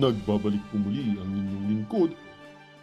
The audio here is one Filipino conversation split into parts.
Nagbabalik po muli ang inyong lingkod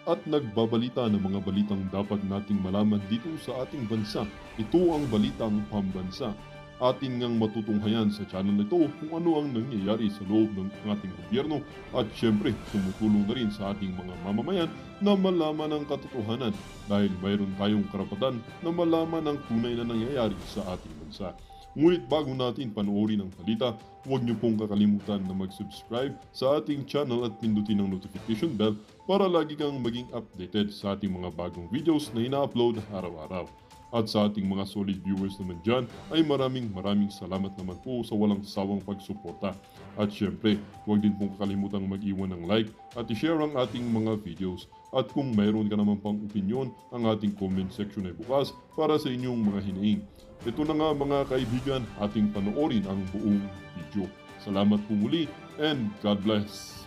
at nagbabalita ng mga balitang dapat nating malaman dito sa ating bansa. Ito ang Balitang Pambansa. Ating ngang matutunghayan sa channel nito kung ano ang nangyayari sa loob ng ating gobyerno at syempre tumutulong na rin sa ating mga mamamayan na malaman ang katotohanan dahil mayroon tayong karapatan na malaman ang tunay na nangyayari sa ating bansa. Ngunit bago natin panoorin ang balita, huwag niyo pong kakalimutan na mag-subscribe sa ating channel at pindutin ang notification bell para lagi kang maging updated sa ating mga bagong videos na ina-upload araw-araw. At sa ating mga solid viewers naman dyan ay maraming salamat naman po sa walang sawang pagsuporta. At syempre, huwag din pong kakalimutan mag-iwan ng like at i-share ang ating mga videos. At kung mayroon ka naman pang opinion, ang ating comment section ay bukas para sa inyong mga hinaing. Ito na nga mga kaibigan, ating panoorin ang buong video. Salamat po muli and God bless!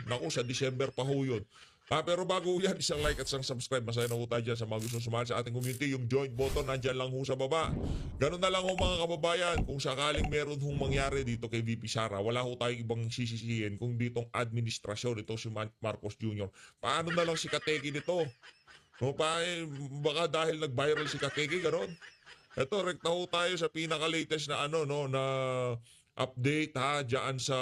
Naku, sa December pa ho yun. Pero bago yan, isang like at isang subscribe. Masaya na ho tayo dyan sa mga gusto sumali sa ating community. Yung join button, nandyan lang ho sa baba. Ganun na lang ho mga kababayan. Kung sakaling meron hong mangyari dito kay VP Sara, wala ho tayong ibang sisisihin kung ditong administrasyon, ito si Marcos Jr. Paano na lang si Kateki nito? No, baka dahil nag-viral si Kateki, gano'n. Ito, rekta ho tayo sa pinaka-latest na na update ha, dyan sa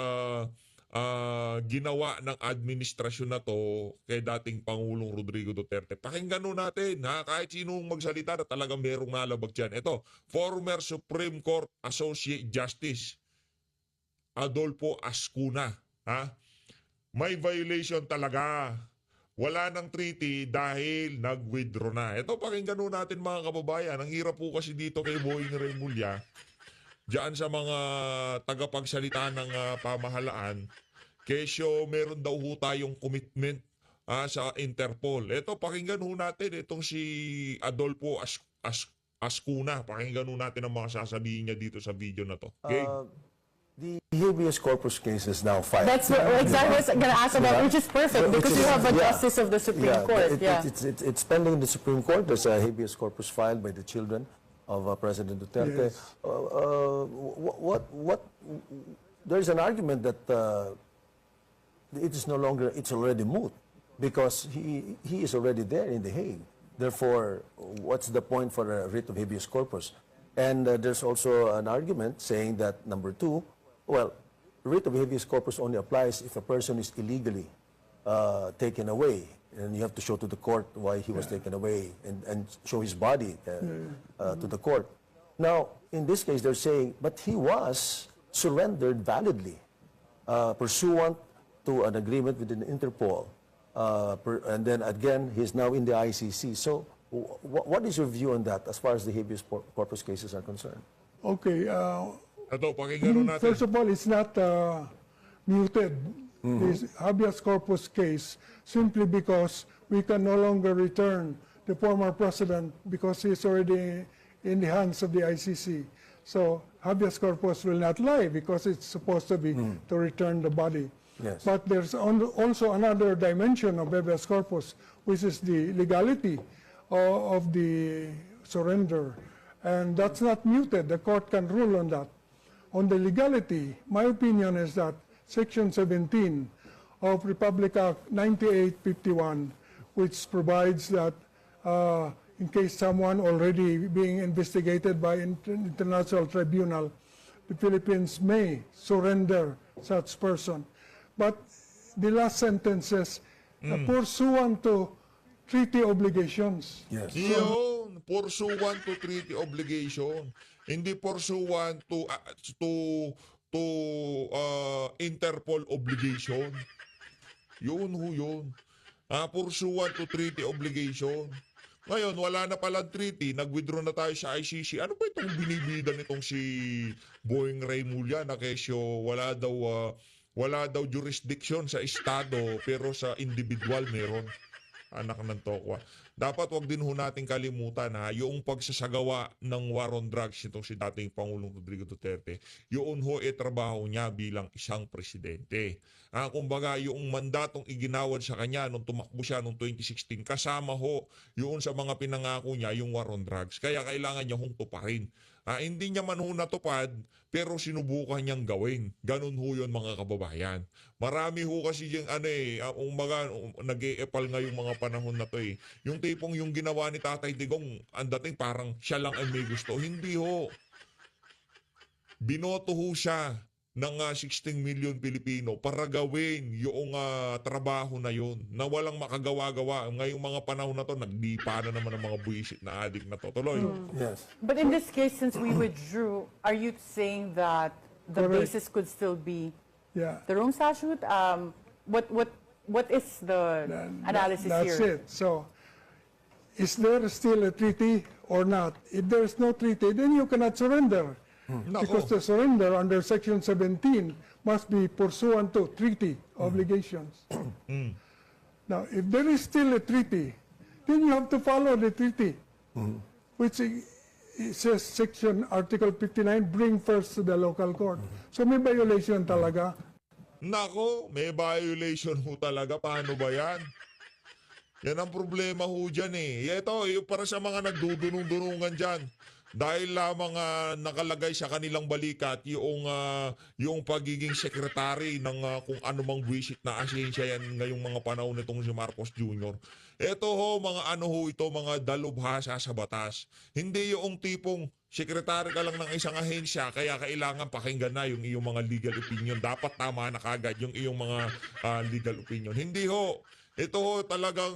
ginawa ng administrasyon na to kay dating Pangulong Rodrigo Duterte. Pakinggan nun natin ha, kahit sinong magsalita na talagang merong nalabag dyan. Ito, former Supreme Court Associate Justice Adolfo Ascuna. Ha? May violation talaga. Wala ng treaty dahil nag-withdraw na. Ito, pakinggan nun natin mga kababayan. Ang hirap po kasi dito kay Boying Remulla diyan sa mga tagapagsalita ng pamahalaan, kesyo meron daw ho tayong commitment sa Interpol. Ito, pakinggan ho natin itong si Adolfo Ascuna. Pakinggan ho natin ang mga sasabihin niya dito sa video na to. Okay? The habeas corpus case is now filed. That's what exactly what I was going to ask about, which is perfect because you have a yeah. justice of the Supreme Court. It's pending in the Supreme Court. There's a habeas corpus filed by the children of President Duterte. Yes. There's an argument that it is no longer, it's already moot because he is already there in The Hague. Therefore, what's the point for a writ of habeas corpus? And there's also an argument saying that number two, well, writ of habeas corpus only applies if a person is illegally taken away. And you have to show to the court why he was taken away and show his body to the court. Now, in this case, they're saying, but he was surrendered validly pursuant to an agreement with the Interpol. And then again, he's now in the ICC. So what is your view on that as far as the habeas corpus cases are concerned? Okay. Ito, pakinggan ho natin. First of all, it's not muted. This habeas corpus case simply because we can no longer return the former president because he's already in the hands of the ICC. So habeas corpus will not lie because it's supposed to be to return the body. Yes. But there's also another dimension of habeas corpus, which is the legality of the surrender. And that's not muted. The court can rule on that. On the legality, my opinion is that Section 17 of Republic Act 9851, which provides that in case someone already being investigated by international tribunal, the Philippines may surrender such person. But the last sentence says, pursuant to treaty obligations. Yes. Yun, pursuant to treaty obligation. Hindi pursuant to Interpol obligation. Yun ho yun. Pursuant to treaty obligation. Ngayon, wala na palang treaty, nag-withdraw na tayo sa ICC. Ano ba itong binibida nitong si Boying Remulla na kesyo wala daw jurisdiction sa estado pero sa individual meron. Anak ng tokwa. dapat wag din ho nating kalimutan ha, yung pagsasagawa ng war on drugs itong si dating Pangulong Rodrigo Duterte, yun ho trabaho niya bilang isang presidente. Kumbaga, yung mandatong iginawad sa kanya nung tumakbo siya noong 2016, kasama ho yun sa mga pinangako niya, yung war on drugs. Kaya kailangan niya hong tuparin. Hindi niya man ho natupad, pero sinubukan niyang gawin. Ganun ho yun mga kababayan. Marami ho kasi yung nag-e-epal ngayong mga panahon na to eh. Yung tipong yung ginawa ni Tatay Digong, ang dating parang siya lang ang may gusto. Hindi ho. Binoto ho siya ng 16 million Pilipino para gawin yung trabaho na yun na walang makagawa-gawa. Ngayong mga panahon na to, nagdipa na naman ang mga buwisit na adik na to. Tuloy. Yes. But in this case, since we withdrew, are you saying that the Correct. basis could still be Yeah. the Rome Statute? What is the analysis That's here? it. So, is there still a treaty or not? If there's no treaty, then you cannot surrender. Because the surrender under Section 17 must be pursuant to treaty obligations. Now, if there is still a treaty, then you have to follow the treaty, which it says Article 59, bring first to the local court. So may violation talaga. Nako, may violation ho talaga. Paano ba yan? Yan ang problema ho dyan eh. Ito, para sa mga nagdudunong-dunungan dyan. Dahil lamang nakalagay sa kanilang balikat yung pagiging sekretary ng kung anumang buwisit na asensya yan ngayong mga panahon nitong si Marcos Jr. Ito ho, mga dalubhasa sa batas. Hindi yung tipong sekretary ka lang ng isang ahensya kaya kailangan pakinggan na yung iyong mga legal opinion. Dapat tama na kagad yung iyong mga legal opinion. Hindi ho. Ito ho, talagang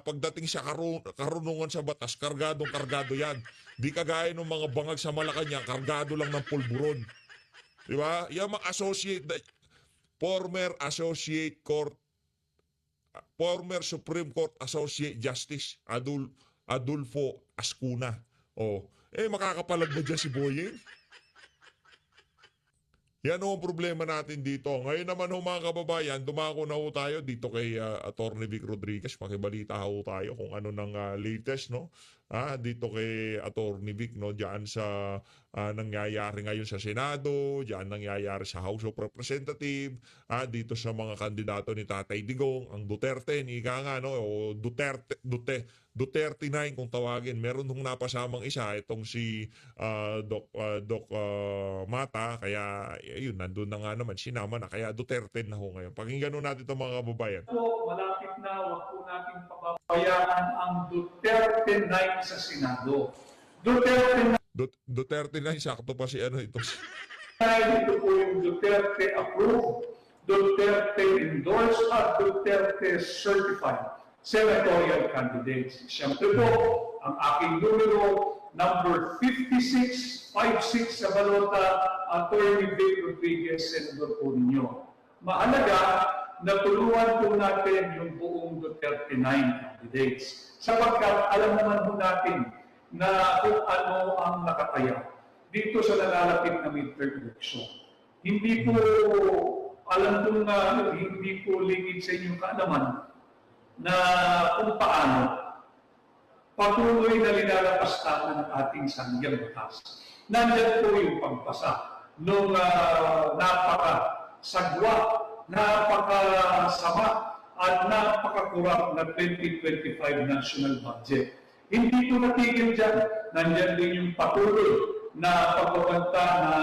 pagdating sa karunungan sa batas, kargadong-kargado yan. Di kagaya ng mga bangag sa Malacanang, kargado lang ng pulburon. Di ba? Yung mga former Supreme Court Associate Justice Adolfo Ascuna. Makakapalag ba dyan si Boyeng? Yan ho ang problema natin dito. Ngayon naman ho mga kababayan, dumako na ho tayo dito kay Attorney Vic Rodriguez. Makibalita ho tayo kung ano ng latest, no? Dito kay Attorney Vic, no? Diyan sa nangyayari ngayon sa Senado, diyan nangyayari sa House of Representatives, dito sa mga kandidato ni Tatay Digong, ang Duterte, o Duterte 9 kung tawagin. Meron hong napasamang isa, itong si Doc Mata, kaya yun, nandun na nga naman, sinama na, kaya Duterte na ho ngayon. Pakinggan ho natin ito mga kababayan. Po, malapit na, wag po natin pababayaan ang Duterte 9 sa Senado. Duterte 9, sakto pa si ito. Ito po yung Duterte approved, Duterte endorsed, at Duterte certified senatorial candidates. Siyempre po, ang aking numero, number 56 sa balota, Attorney Vic Rodriguez, Senador po ninyo. Mahalaga na tulungan po natin yung buong Duterte 9 candidates. Sapagkat alam naman po natin na kung ano ang nakataya dito sa nalalapit na midterm election. Hindi po, alam ko na hindi po lingid sa inyong kaalaman na kung paano patuloy na linalapastanan ng ating sanggol batas. Nandiyan po yung pagpasa nung napakasagwa, napakasama at napakakurap na 2025 national budget. Hindi po natigil dyan. Nandiyan din yung patuloy na pagbabanta na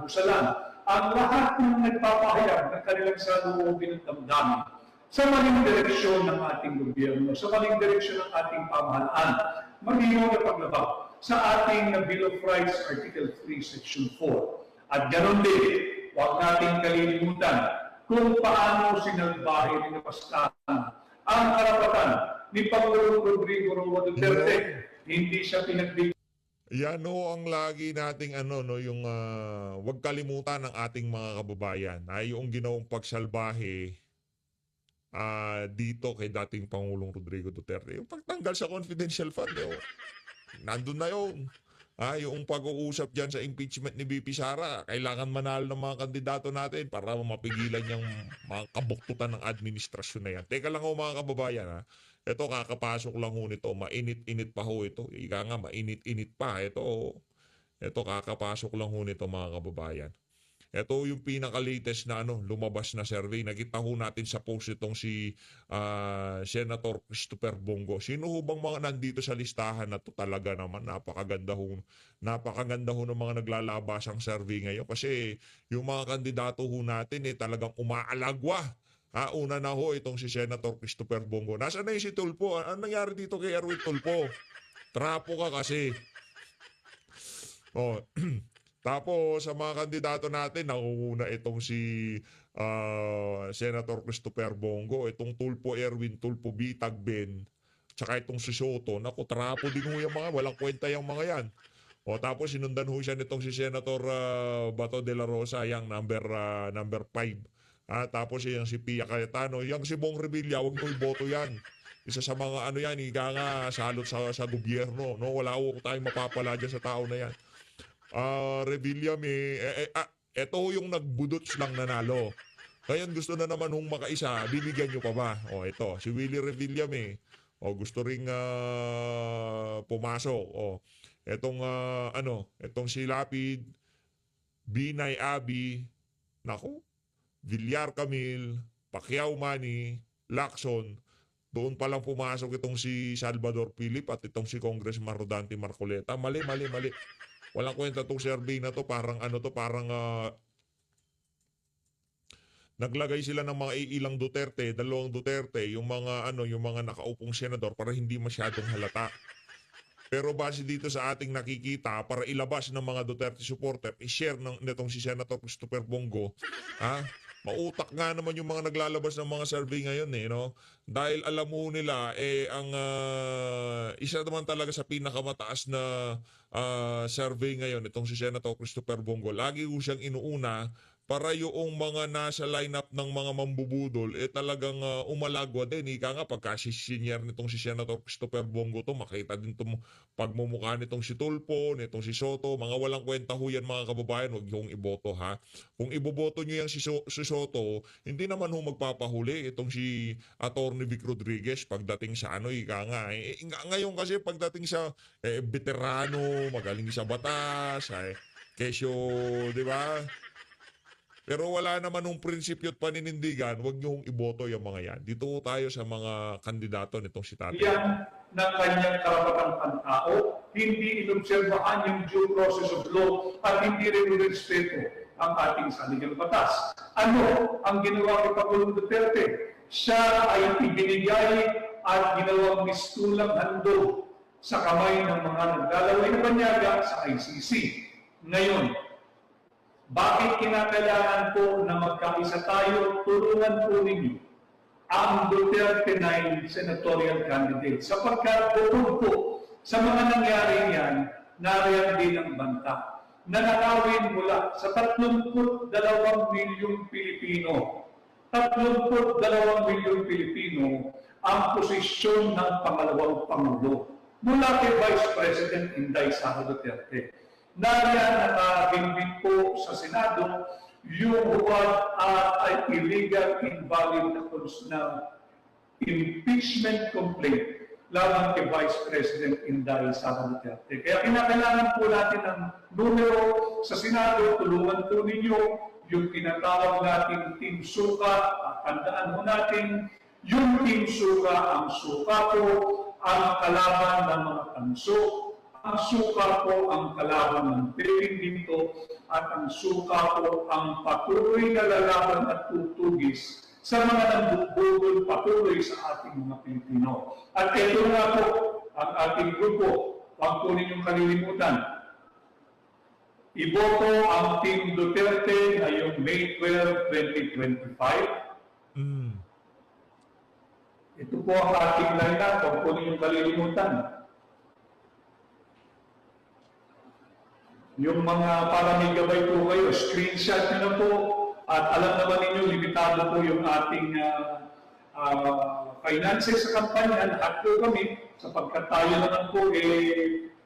busalan. Ang lahat ng nagpapahayag ng kanilang saluobin at damdamin sa maling direksyon ng ating gobyerno, sa maling direksyon ng ating pamahalaan, magiging na paglabag sa ating Bill of Rights, Article 3, Section 4. At ganoon din, huwag nating kalilimutan kung paano sinalbahe ni Napastahan ang karapatan ni Pangulong Rodrigo Roa Duterte. Hindi siya pinagbigyan. Yan ho ang lagi nating yung wag kalimutan ng ating mga kababayan ay yung ginawang pagsalbahe dito kay dating Pangulong Rodrigo Duterte. Yung pagtanggal sa confidential fund, nandun na yun. Yung pag-uusap dyan sa impeachment ni BP Sara, kailangan manalo ng mga kandidato natin para mapigilan yung mga kabuktutan ng administrasyon na yan. Teka lang ho mga kababayan, ha. Ito, kakapasok lang ho nito. Mainit-init pa ho ito. Ika nga, mainit-init pa. Ito, kakapasok lang ho nito mga kababayan. Ito yung pinaka-latest na lumabas na survey. Nakita ho natin sa post itong si Senator Christopher Bongo. Sino ho bang mga nandito sa listahan na to? Talaga naman napakaganda ho ng mga naglalabasang survey ngayon. Kasi yung mga kandidato ho natin talagang umaalagwa. Una na ho itong si Senator Christopher Bongo. Nasaan na yung si Tulfo? Ano nangyari dito kay Erwin Tulfo? Trapo ka kasi. Tapos sa mga kandidato natin, nakuuna itong si Senator Christopher Bongo, itong Tulfo Erwin, Tulfo Bitag Ben, tsaka itong si Soto. Naku, trapo din ho yung mga, walang kwenta yung mga yan. Tapos sinundan ho siya nitong si Senator Bato de la Rosa, yung number 5. Tapos yung si Pia Cayetano, yung si Bong Revilla, huwag mo iboto yan. Isa sa mga higa nga salot sa gobyerno. No? Wala ko tayong mapapala dyan sa tao na yan. Revilla eto yung nagbudots lang nanalo. Ngayon gusto na naman hong makaisa, bibigyan nyo pa ba? Ito, si Willie Revilla gusto ring pumasok. Etong si Lapid, Binay Abi, naku, Villar Camille, Pacquiao Manny, Lacson. Doon pa lang pumasok itong si Salvador Philip at itong si Congressman Rodante Marcoleta. Mali. Walang kwenta itong survey na to. Parang naglagay sila ng mga ilang Duterte, dalawang Duterte, yung mga nakaupong senador para hindi masyadong halata. Pero base dito sa ating nakikita, para ilabas ng mga Duterte supporter, i-share nitong si Senator Christopher Bongo, mautak nga naman yung mga naglalabas ng mga survey ngayon no? Dahil alam mo nila ang isa naman talaga sa pinakamataas na survey ngayon itong si Senator Christopher Bongo. Lagi ko siyang inuuna para yung mga nasa lineup ng mga mambubudol talagang umalagwa din. Ika nga pagka senior nitong si Senator Christopher Bongo to, makita din itong pagmumukha nitong si Tulfo, nitong si Soto, mga walang kwenta ho yan mga kababayan, huwag yung iboto ha. Kung iboboto nyo yan si Soto, hindi naman ho magpapahuli itong si Atty. Vic Rodriguez pagdating sa ika nga. Ngayon kasi pagdating sa veterano, magaling sa batas, kesyo, di ba? Pero wala naman ng prinsipyo at paninindigan, huwag niyong iboto yung mga yan. Dito tayo sa mga kandidato nitong si Tatay. Yan ng kanyang karapatang pantao, hindi inobserbahan yung due process of law at hindi rin respeto ang ating saligang batas. Ano ang ginawa ni Pangulong Duterte? Siya ay ibinigay at ginawang mistulang handog sa kamay ng mga naglalaway na banyaga sa ICC. Ngayon, bakit kinakailangan po na magkaisa tayo? Tulungan po ninyo ang Duterte 9 senatorial candidate sapagkat bukod po sa mga nangyari yan, nariyan din ang banta na nakawin mula sa 32 milyong Pilipino. 32 milyong Pilipino ang posisyon ng pangalawang Pangulo mula kay Vice President Inday Sara Duterte. Nariyan nakabimbing po sa Senado yung huwag at illegal invalid na impeachment complaint laban kay Vice President Inday Sara Duterte. Kaya kinakailangan po natin ng numero sa Senado, tulungan po ninyo yung tinatawag natin Team Suka. Tandaan mo natin, yung Team Suka, ang suka po, ang kalaban ng mga tanso. Ang suka po ang kalaban ng Pilipin dito at ang suka po ang patuloy na lalaban at tutugis sa mga nambubudol patuloy sa ating mga Pilipino. At ito nga po ang ating grupo, huwag po ninyong kalilimutan. Iboto ang Team Duterte ngayong May 12, 2025. Ito po ang ating lineup, huwag po ninyong kalilimutan. Yung mga para may gabay po kayo, screenshot nyo na po at alam naman ninyo, limitado po yung ating finances sa kampanya. Lahat po kami, sapagkat tayo naman po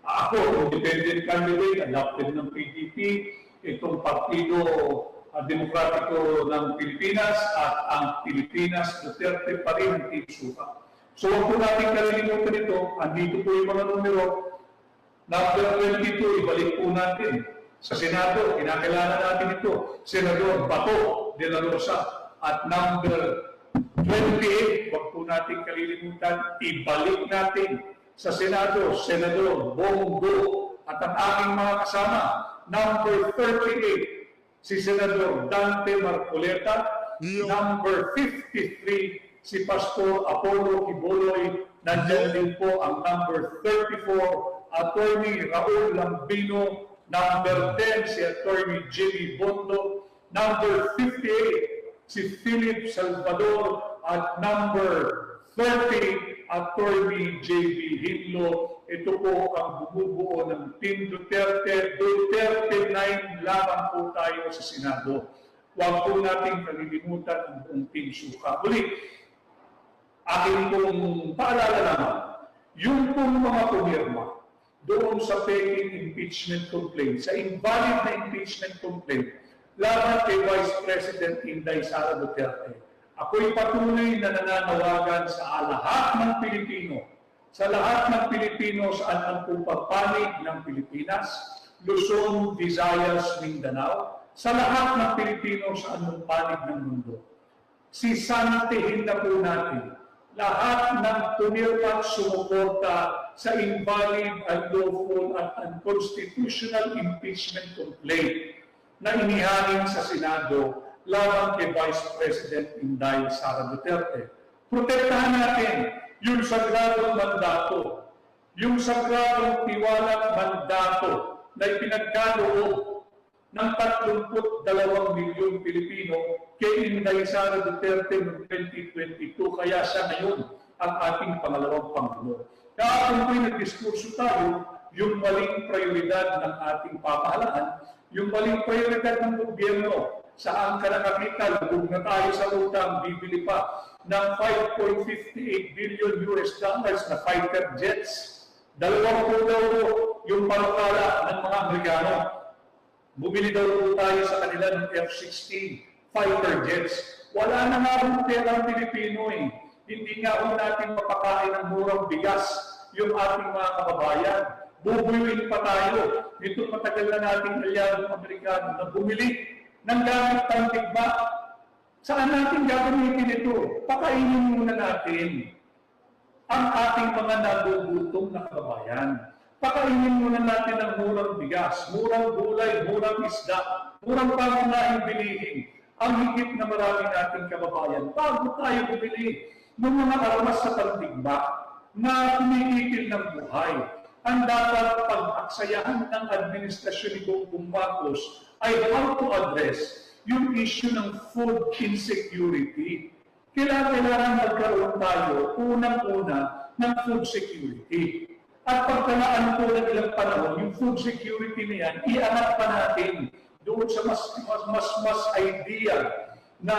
Ako, independent candidate, adopted ng PDP, itong Partido Demokratiko ng Pilipinas at ang Pilipinas Duterte pa rin ang Team Suka. So huwag po natin kalilimutan ito, andito po yung mga numero. Number 22, ibalik po natin. Sa Senado, kinakailangan natin ito. Senador Bato de la Rosa. At number 28, huwag po natin kalilimutan, ibalik natin sa Senado, Senador Bongo. At ang aking mga kasama, number 38, si Senador Dante Marcoleta. Iyo. Number 53, si Pastor Apollo Quiboloy. Nandiyan din po ang number 34, Attorney Raul Lambino. Number 10, si Attorney Jimmy Bondo. Number 58, si Philip Salvador. At number 30, Attorney J.B. Hinlo. Ito po ang bumubuo ng Team Duterte. Duterte 9 lamang po tayo sa Senado. Huwag po natin kalilimutan ang buong Team Suka. Muli, akin pong paalala naman, yung pong mga pumirma doon sa pending impeachment complaint, sa invalid na impeachment complaint, laban kay Vice President Inday Sara Duterte. Ako'y patuloy na nananawagan sa lahat ng Pilipino, saan ang pagpapanig ng Pilipinas, Luzon, Visayas, Mindanao, sa lahat ng Pilipino sa anong panig ng mundo. Sisantihin na po natin lahat ng pumirma at sumuporta sa invalid, unlawful at unconstitutional impeachment complaint na inihain sa Senado laban kay Vice President Inday Sara Duterte. Protektahan natin yung sagradong mandato, yung sagradong tiwalang mandato na ipinagkaloob ng 32 milyong Pilipino kay Inday Sara Duterte noong 2022. Kaya siya ngayon ang ating pangalawang Pangulo. Kahapon po'y nagdiskurso tayo yung maling prioridad ng ating pamahalaan, yung maling prioridad ng gobyerno. Saan ka nakakita, lubog na tayo sa utang, bibili pa ng 5.58 billion US dollars na fighter jets. 2 po daw yung palukala ng mga Amerikano. Bumili daw po tayo sa kanila ng F-16 fighter jets. Wala na nga rin pera ang Pilipino eh. Hindi nga ho natin mapakain ng murang bigas yung ating mga kababayan. Bubuyuin pa tayo. Ito matagal na nating aliadong Amerikano na bumili ng gamit pandigma. Saan natin gagamitin ito? Pakainin muna natin ang ating mga nagugutom na kababayan. Pakainin muna natin ang murang bigas, murang gulay, murang isda, murang pangunahing bilihin ang higit na marami nating kababayan bago tayo bumili ng mga armas sa pandigma na kumikikil ng buhay. Ang dapat pag-aksayahan ng administrasyon ni Bongbong Marcos ay how to address yung issue ng food insecurity. Kailangan magkaroon tayo unang-una ng food security. At pagkalaan po ng ilang panahon, yung food security na yan, iangat pa natin doon sa mas ideal na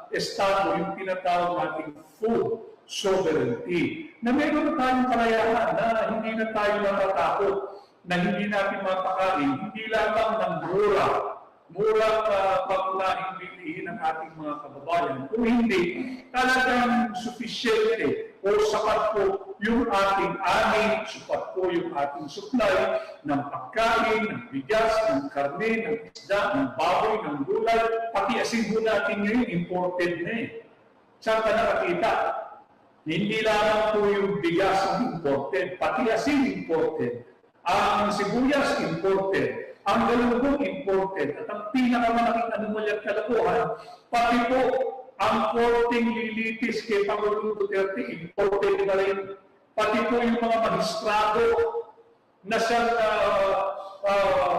estado, yung tinatawag nating food sovereignty. Na meron tayong karayahan na hindi na tayo natatakot, na hindi natin mapakain, hindi lamang ng murang pangunahing bilihin ng ating mga kababayan. Kung hindi, talagang sufisyente o sapat po yung ating ani, sapat po yung ating supply ng pagkain, ng bigas, ng karne, ng isda, ng baboy, ng gulay, pati asin po natin ngayon, imported na eh. Saan ka nakakita? Hindi lamang po yung bigas ang imported, pati asin imported. Ang sibuyas imported, ang galunggong imported, at ang pinakamalaking anomalya at kalokohan, pati po ang korting lilitis kay Pangulong Duterte, imported na rin. Pati po yung mga magistrado na siyang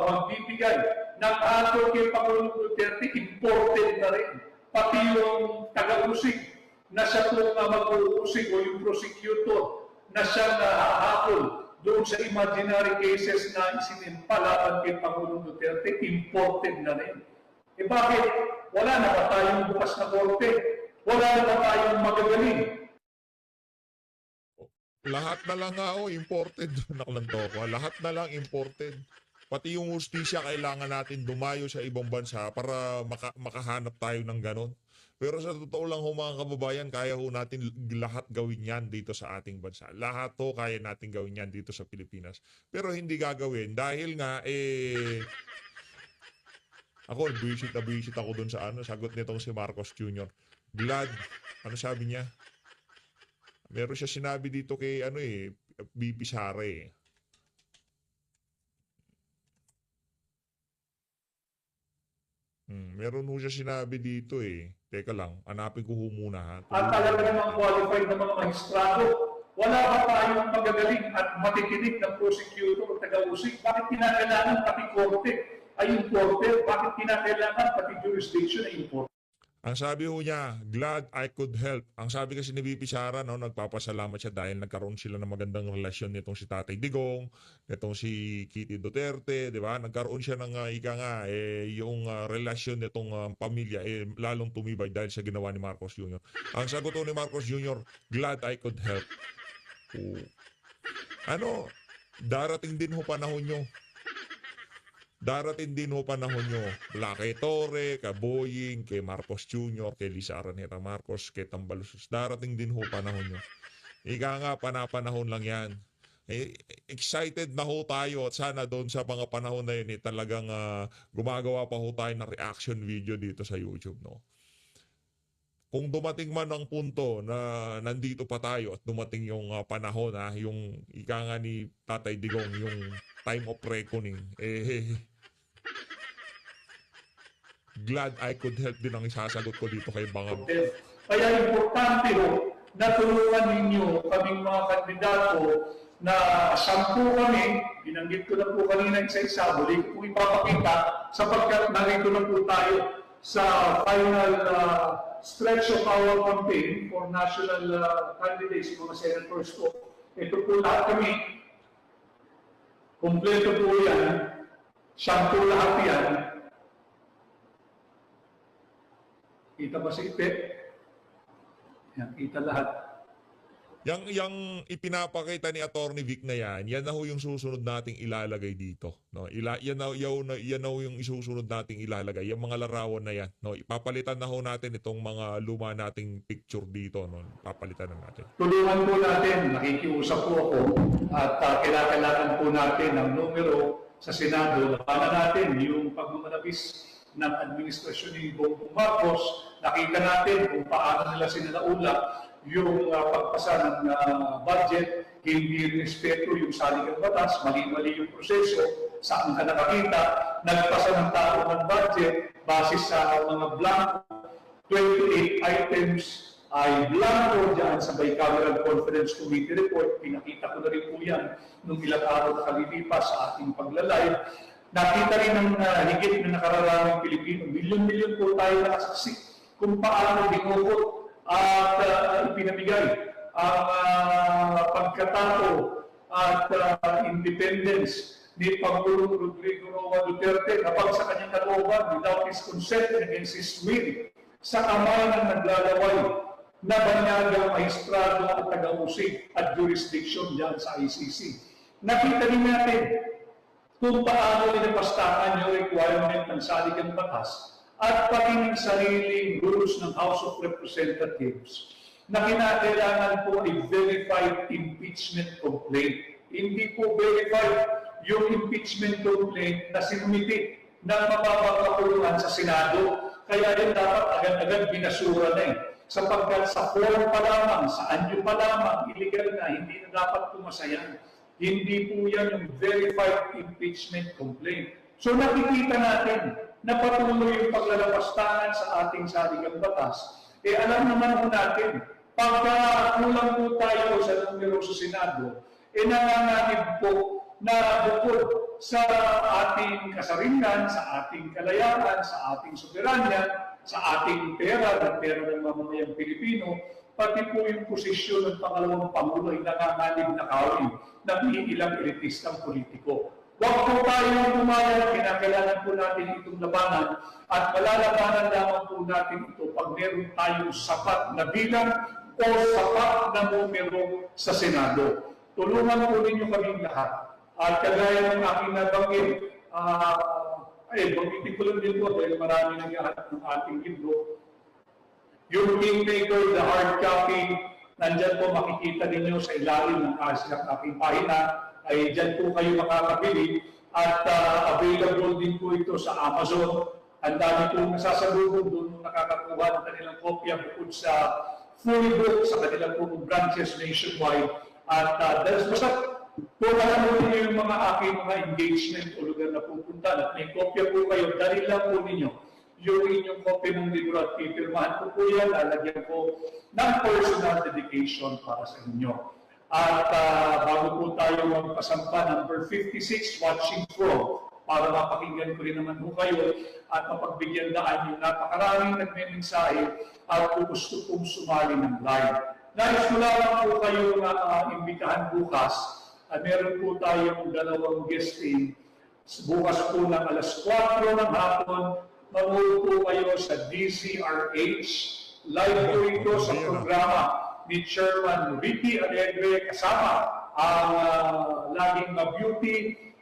magbibigay ng ato kay Pangulong Duterte, imported na rin. Pati yung taga-usig na siya po mag-uusig o yung prosecutor na siyang hahakol doon sa imaginary cases na isinimpalaban kay Pangulong Duterte, imported na rin. Eh bakit? Wala na ba tayong bukas na korte? Wala na ba tayong magagaling Lahat na lang nga imported. Naklanto ko. Lahat na lang imported. Pati yung hustisya kailangan natin dumayo sa ibang bansa para makahanap tayo ng ganon. Pero sa totoo lang mga kababayan, kaya ho natin lahat gawin yan dito sa ating bansa. Lahat ho kaya natin gawin yan dito sa Pilipinas. Pero hindi gagawin dahil nga ako visit ako dun sa sagot nitong si Marcos Jr. Glad, ano sabi niya? Meron siya sinabi dito kay BP Sara eh. Meron ho siya sinabi dito eh. Teka lang, hanapin ko ho muna ha. At talaga namang qualified na mga magistrado, wala ba tayong magagaling at matitinig ng prosecutor o taga-usig? Bakit kinakailangan pati korte ay importer? Bakit kinakailangan pati jurisdiction ay importer? Ang sabi ho niya, glad I could help. Ang sabi kasi ni VP Sara, nagpapasalamat siya dahil nagkaroon sila ng magandang relasyon nitong si Tatay Digong, nitong si Kitty Duterte, di ba? Nagkaroon siya ng yung relasyon nitong pamilya lalong tumibay dahil sa ginawa ni Marcos Jr. Ang sagot ho ni Marcos Jr., glad I could help. Darating din ho panahon nyo. Darating din ho panahon nyo. Mula kay Torre, kay Boying, kay Marcos Jr., kay Lisa Araneta Marcos, kay Tambalusos. Darating din ho panahon nyo. Ika nga, panapanahon lang yan. Excited na ho tayo at sana doon sa mga panahon na yun talagang gumagawa pa ho tayo ng reaction video dito sa YouTube. No? Kung dumating man ang punto na nandito pa tayo at dumating yung panahon, yung ika nga ni Tatay Digong, yung time of reckoning, glad I could help din ang isasagot ko dito kay Bangam. Kaya importante ho na tulungan ninyo kaming mga kandidato na 10 kami, binanggit ko na po kanina isa-isa, muli ko po ipapakita sapagkat narito na po tayo sa final stretch of our campaign for national candidates, mga senators po. Ito po lahat kami, kompleto po yan, 10 lahat yan. Kita ba si Ipe? Yan, kita lahat. Yang ipinapakita ni Attorney Vic na yan na ho yung susunod nating ilalagay dito. No? Yan na ho yung isusunod nating ilalagay. Yung mga larawan na yan. No? Ipapalitan na ho natin itong mga luma nating picture dito. No? Papalitan na natin. Tulungan po natin, nakikiusap po ako, at kailangan po natin ang numero sa Senado. Labanan natin yung pagmamanabis ng administrasyon ni Bongbong Marcos. Nakita natin kung paano nila sinalaula yung pagpasa ng budget, hindi respeto yung saligang batas, mali-mali yung proseso, saan ka nakakita, nagpasa ng tao ng budget, base sa mga blanco, 28 items ay blanco dyan sa Bicameral Conference Committee report, pinakita ko na rin po yan nung ilang araw na kalilipas sa ating paglalay. Nakita rin ng higit na nakararaming Pilipino, milyon-milyon po tayo nakasaksi kung paano dinukot at ipinamigay ang pagkatato at independence ni Pangulong Rodrigo Roa Duterte kapag sa kanyang kalooban without his consent and against his will sa kamay ng naglalaway na banyagang maestrado at taga-usig at jurisdiction dyan sa ICC. Nakita din natin kung paano ninapastakan yung requirement ng saligang batas at pati ng sariling rules ng House of Representatives na kinakailangan po ay verified impeachment complaint. Hindi po verified yung impeachment complaint na sinumiti ng mapapagkapuluhan sa Senado. Kaya rin dapat agad-agad binasura na sapagkat sa form pa lamang, sa anyo pa lamang, illegal na, hindi na dapat pumasayan. Hindi po yan yung verified impeachment complaint. So nakikita natin na patuloy yung paglalapastangan sa ating saligang batas. Alam naman po natin, pagka kulang po tayo sa numero sa Senado, nanganganib po na bukod sa ating kasaringan, sa ating kalayaan, sa ating soberanya, sa ating pera, ng pera ng mamamayang Pilipino, pati po yung posisyon ng pangalawang Pangulo ay nanganganib na kawin ng ilang elitistang politiko. Huwag po tayong pumayag, kinakailangan po natin itong labanan at malalabanan lamang po natin ito pag meron tayong sapat na bilang o sapat na numero sa Senado. Tulungan po ninyo kaming lahat. At kagaya ng aking nabanggit, banggitin ko lang din po dahil marami naghahanap ng ating libro. Yung Kingmaker, the hard copy, nandyan po makikita ninyo sa ilalim ng aking pahina, ay dyan po kayo makakabili at available din po ito sa Amazon. Ang dami po nasasalubong doon nakakakuha ng kanilang kopya bukod sa full book sa kanilang po branches nationwide. At basta kung alam mo ninyo yung mga aking mga engagement o lugar na pupunta at may kopya po kayo, dahil lang po ninyo yung inyong kopya ng libro at pipirmahan ko po yan, lalagyan ko ng personal dedication para sa inyo. At bago po tayo magpasampa, number 56, Watching From, para mapakinggan ko rin naman po kayo at mapagbigyan daan yung napakaraming nagme-mensahe at gusto pong sumali ng live. Nais ko lang po kayo imbitahan bukas at meron po tayong dalawang guesting. Bukas po ng alas 4 ng hapon, manood po kayo sa DZRH. Live po ito sa programa ni Chairman Ricky Alegre kasama ang laging ma-beauty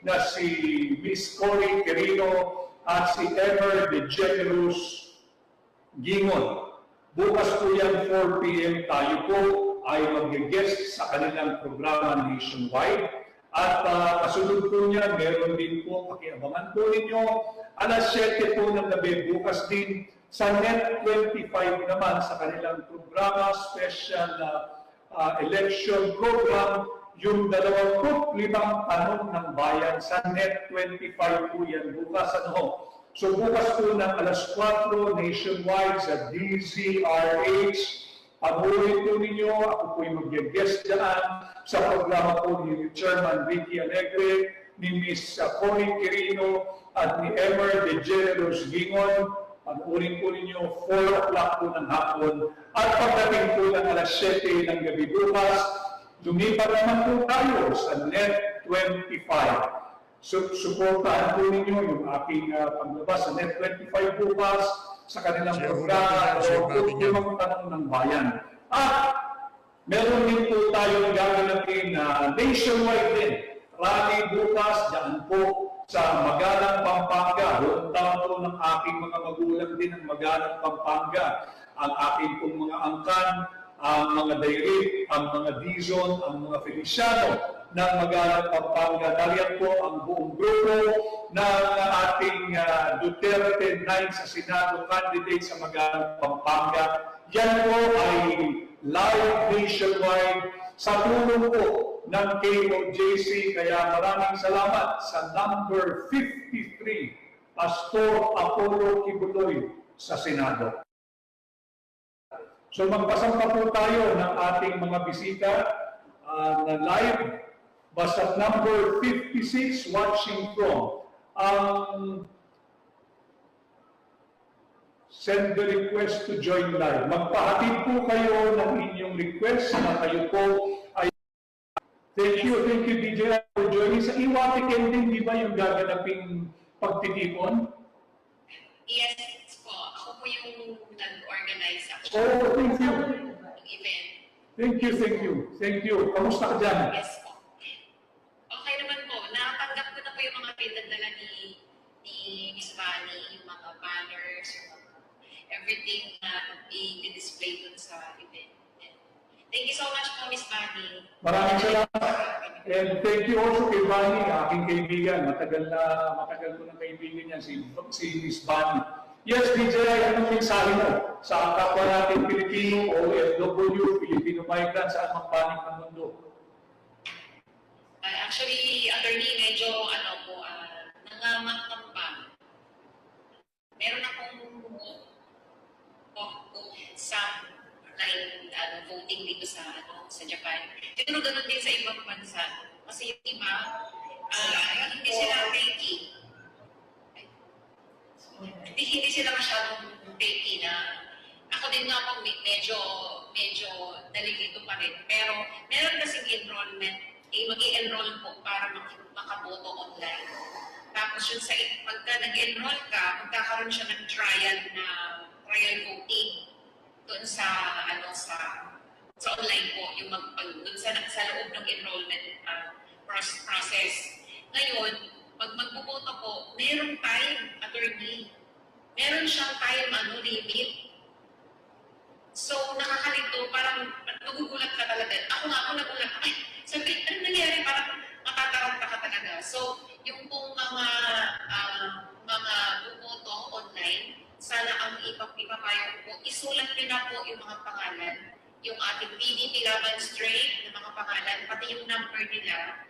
na si Miss Cory Quirino at si Ever De Generous Gingon. Bukas po yan 4 p.m. tayo po ay mag-guest sa kanilang programa nationwide. At kasunod po niya, meron din po, pakiabangan po ninyo, alas 7 po ng gabi, bukas din sa Net 25 naman sa kanilang programa, special election program, yung 25 tanong ng bayan sa Net 25 po yan, bukas ano. So bukas po ng alas 4 nationwide sa DZRH, panoorin po ninyo, ako po yung mag-guest dyan sa programa po ni Chairman Ricky Alegre, ni Miss Cory Quirino at ni Emer De Generous Gingon. Panoorin po ninyo 4 o'clock po ng hapon at pagdating po ng alas 7 ng gabi bukas, lumipat naman po tayo sa Net 25. So, suportahan po ninyo yung aking paglabas sa Net 25 bukas sa kanilang programa o yung tanong ng bayan. At meron din po tayong gaganapin na nationwide din. Rally bukas dyan po sa Magalang, Pampanga. Hometown po ng aking mga magulang din ng Magalang, Pampanga. Ang aking pong mga angkan, ang mga Dairit, ang mga Dizon, ang mga Feliciano ng Magalang, Pampanga. Dariyan po ang buong grupo ng ating Duterte 9 sa Senado candidate sa Magalang, Pampanga. Yan po ay live nationwide sa tulong po ng KOJC. Kaya maraming salamat sa number 53, Pastor Apollo Kibuloy sa Senado. So magpasampa po tayo ng ating mga bisita na live. Basta number 56, Watching From. Send the request to join live. Magpahatid po kayo ng inyong request na kayo po ay... Thank you, DJ, for joining. Sa Iwate Kending, di ba yung gaganaping pagtitipon? Yes po. Ako po yung nag-organize ako. Oh, thank you. Ng event. Thank you. Kamusta ka dyan? Yes po. Okay naman po. Natanggap ko na po yung mga pinadala ni Miss Fanny, yung mga banners, everything na i-display dun sa event. Thank you so much po, Miss Fanny. Maraming salamat. And thank you also kay Bunny, aking kaibigan. Matagal ko ng kaibigan niya, si Miss Bunny. Yes, DJ, anong mensahe mo sa kapwa natin Pilipino, OFW, Filipino migrants sa anong panig ng mundo? Actually, attorney, medyo nangamang-tambang. Meron akong some voting dito sa Japan. Pero ganun din sa ibang bansa. Kasi yung iba, hindi sila reiki. Hindi sila masyadong reiki na ako din nga pang medyo nalilito pa rin. Pero meron kasing enrollment, mag-i-enroll po para makaboto online. Tapos yun pagka nag-enroll ka, magkakaroon siya ng trial voting doon sa sa online po, yung dun sa loob ng enrollment process. Ngayon, pag magbuboto po, meron time, attorney. Meron siyang time limit. So, nakakalito, parang magugulat ka talaga. Ako nagulat. Ay, sabi, ano nangyari? Parang matataranta ka talaga. So, yung pong mga bumoto online, sana ang ipapayo po, isulat nyo na po yung mga pangalan, yung ating PDP Laban Straight, yung mga pangalan, pati yung number nila.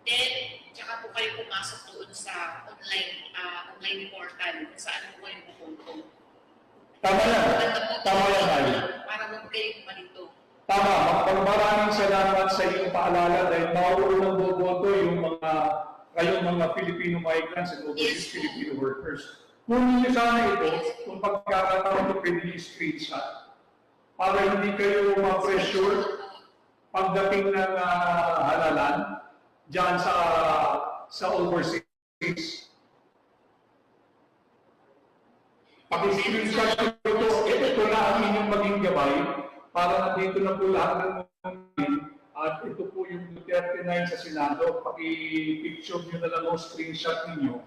Then, tsaka po kayo pumasok doon sa online portal kung saan po kayo pupunto. Tama yan. Tama yan, Mali. Para huwag kayo malito. Tama. Maraming salamat sa iyong paalala dahil mauunang boboto yung kayong mga Filipino migrants and overseas Filipino workers. Kunin niyo sana ito kung pagkakataon ito pwede screenshot para hindi kayo ma-pressure pagdating ng halalan dyan sa overseas. Pag-screenshot ito na ang inyong maging gabay para nandito na po lahat ng mga at ito po yung Duterte 9 sa Senado. Paki-picture nyo na lang o screenshot ninyo